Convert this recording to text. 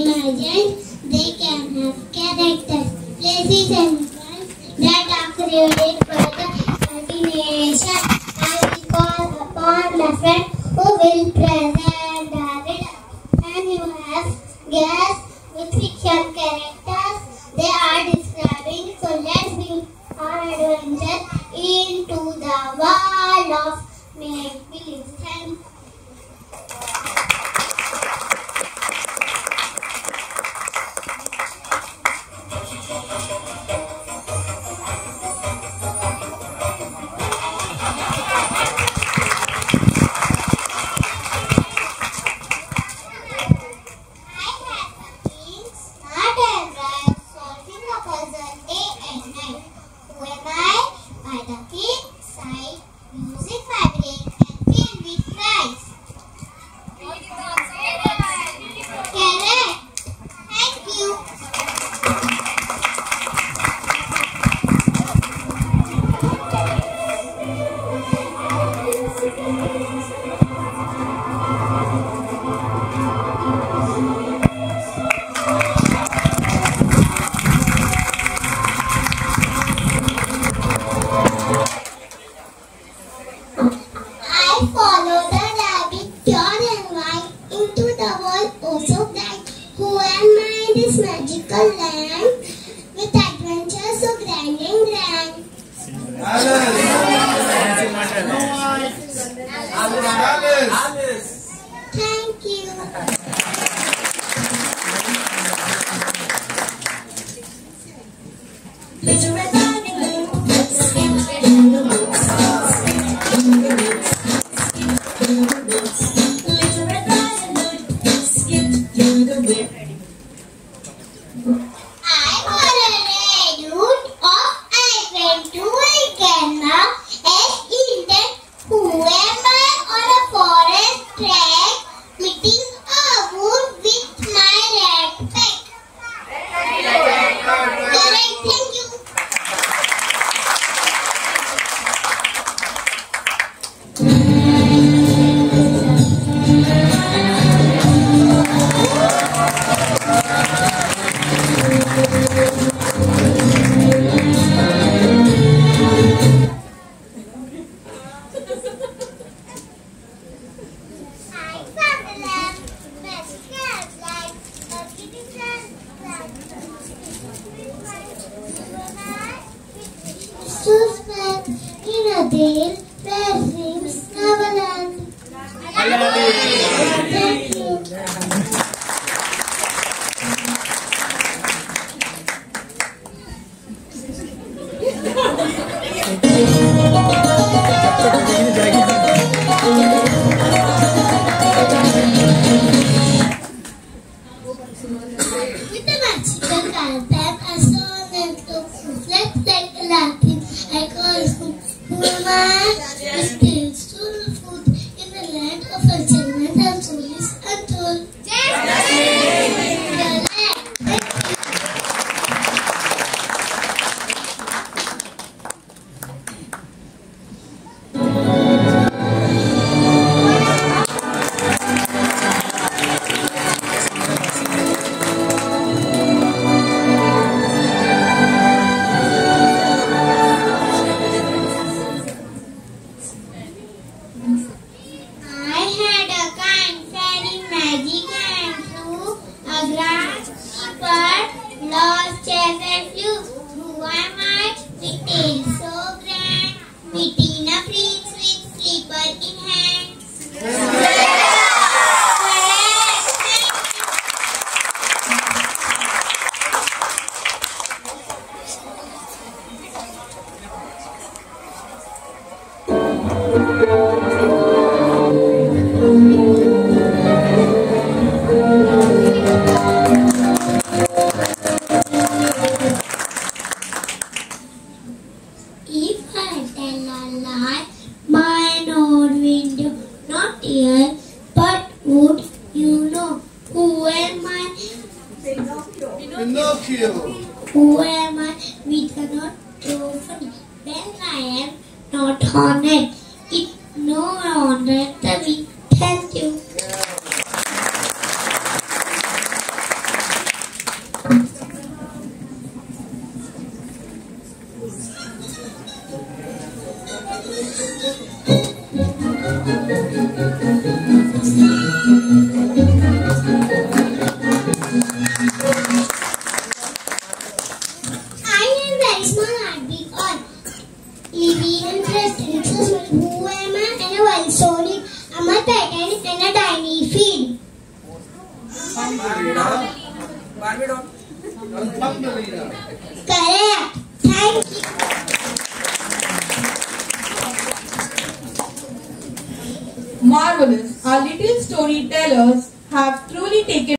imagined, they can have characters, places and events that are created for the imagination. I will call upon my friend who will present the riddle. And you have guessed with fiction characters they are describing. So let's begin our adventure into the world of make-believe. Thank you. Magical land with adventures so grand and grand. Alice. Thank you. In a day where dreams never end. Thank you. With the magical carpet, I saw them to reflect like a Latin. I call Human is still soul food in the land of achievement and soul is untold. Lost chess and flute, who am I? With tail so grand, meeting a prince with slipper in hand. If I tell a lie, my own window, not here, but would you know? Who am I? Pinocchio. Who am I? We cannot so funny. When I am not honored, it no honor. 3. Thank you. Barbie doll. Correct. Thank you. Marvelous. Our little storytellers have truly taken